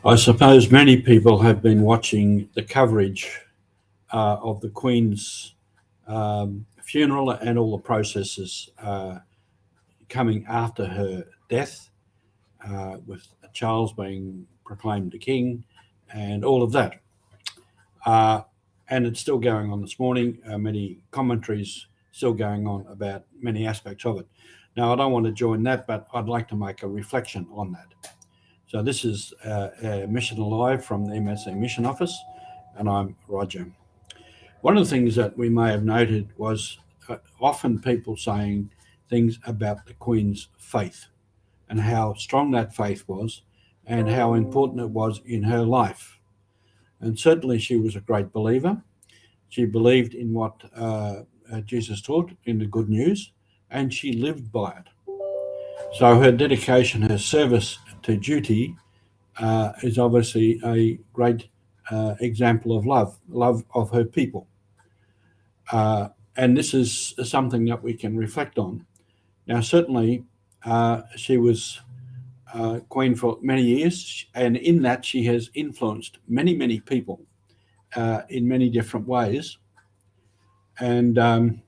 I suppose many people have been watching the coverage of the Queen's funeral and all the processes coming after her death, with Charles being proclaimed the King and all of that. And it's still going on this morning. Many commentaries still going on about many aspects of it. Now, I don't want to join that, but I'd like to make a reflection on that. So this is a Mission Alive from the MSC Mission Office, and I'm Roger. One of the things that we may have noted was often people saying things about the Queen's faith and how strong that faith was and how important it was in her life. And certainly she was a great believer. She believed in what Jesus taught in the good news, and she lived by it. So her dedication, her service to duty is obviously a great example of love of her people. And this is something that we can reflect on. Now, certainly, she was Queen for many years, and in that she has influenced many, many people in many different ways. And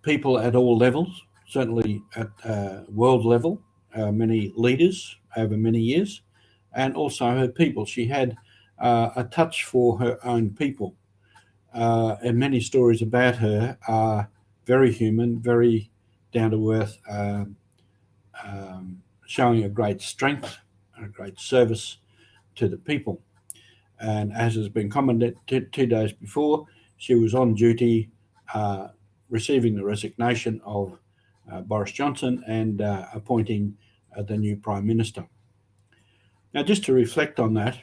people at all levels, certainly at world level, many leaders over many years, and also her people. She had a touch for her own people. And many stories about her are very human, very down to earth, showing a great strength and a great service to the people. And as has been commented 2 days before, she was on duty receiving the resignation of Boris Johnson and appointing the new Prime Minister. Now, just to reflect on that,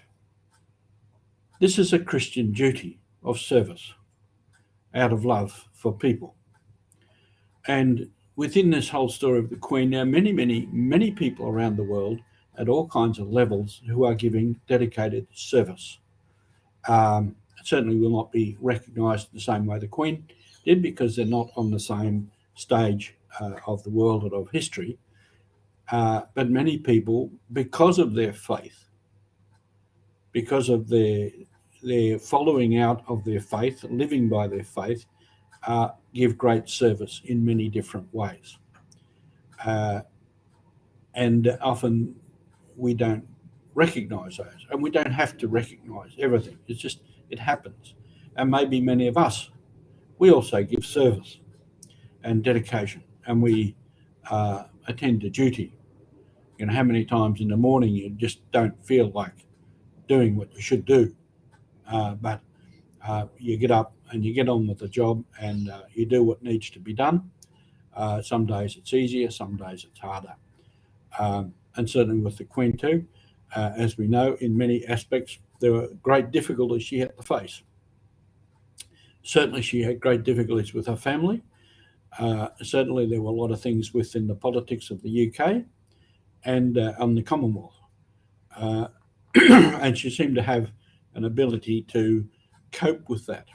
this is a Christian duty of service out of love for people. And within this whole story of the Queen, there are many, many, many people around the world at all kinds of levels who are giving dedicated service. Certainly will not be recognised the same way the Queen did, because they're not on the same stage of the world and of history. But many people, because of their faith, because of their following out of their faith, living by their faith, give great service in many different ways. And often we don't recognise those, and we don't have to recognise everything. It's just, it happens. And maybe many of us, we also give service and dedication, and we attend to duty. You know, how many times in the morning you just don't feel like doing what you should do, but you get up and you get on with the job, and you do what needs to be done. Some days it's easier, some days it's harder. And certainly with the Queen too, as we know, in many aspects, there were great difficulties she had to face. Certainly she had great difficulties with her family. Certainly there were a lot of things within the politics of the UK and on the Commonwealth. And she seemed to have an ability to cope with that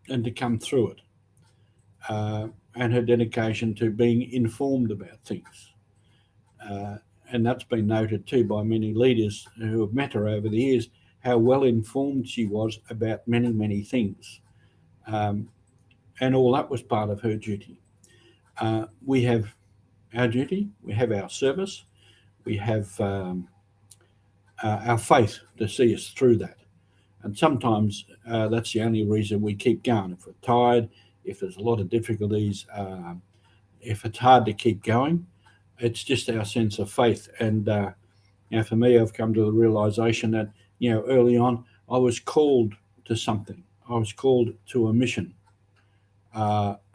and to come through it. And her dedication to being informed about things. And that's been noted too by many leaders who have met her over the years, how well informed she was about many, many things. And all that was part of her duty. We have our duty, we have our service, we have our faith to see us through that. And sometimes that's the only reason we keep going. If we're tired, if there's a lot of difficulties, if it's hard to keep going, it's just our sense of faith. And for me, I've come to the realization that, early on, I was called to something. I was called to a mission.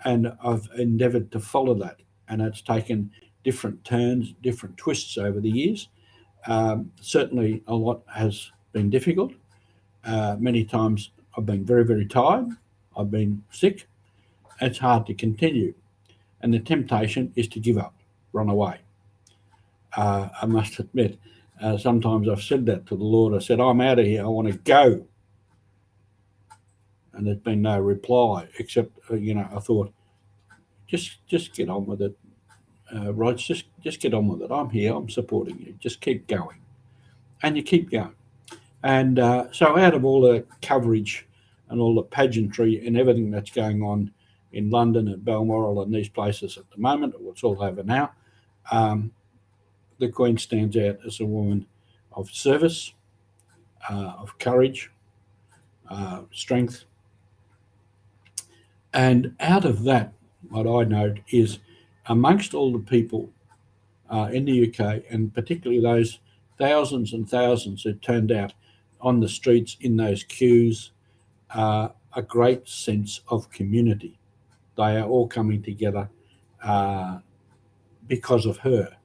And I've endeavoured to follow that. And it's taken different turns, different twists over the years. Certainly a lot has been difficult. Many times I've been very, very tired. I've been sick. It's hard to continue. And the temptation is to give up, run away. I must admit, sometimes I've said that to the Lord. I said, I'm out of here. I want to go. And there's been no reply, except, I thought, just get on with it. Rog, just get on with it. I'm here. I'm supporting you. Just keep going, and you keep going. And so, out of all the coverage and all the pageantry and everything that's going on in London and Balmoral and these places at the moment, it's all over now. The Queen stands out as a woman of service, of courage, strength. And out of that, what I note is amongst all the people in the UK, and particularly those thousands and thousands who turned out on the streets in those queues, a great sense of community. They are all coming together because of her.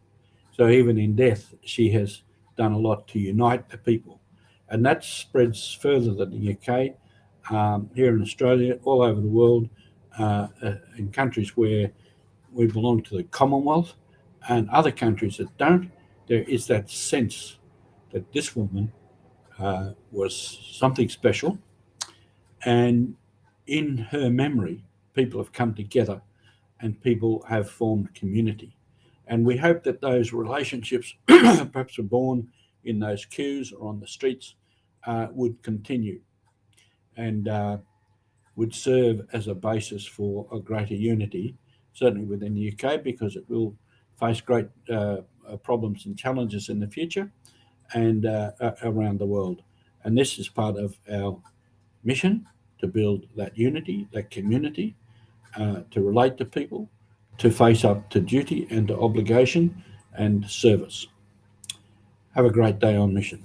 So even in death, she has done a lot to unite the people. And that spreads further than the UK, here in Australia, all over the world, in countries where we belong to the Commonwealth and other countries that don't. There is that sense that this woman was something special. And in her memory, people have come together and people have formed community. And we hope that those relationships, perhaps were born in those queues or on the streets, would continue and would serve as a basis for a greater unity, certainly within the UK, because it will face great problems and challenges in the future and around the world. And this is part of our mission to build that unity, that community, to relate to people, to face up to duty and to obligation and service. Have a great day on mission.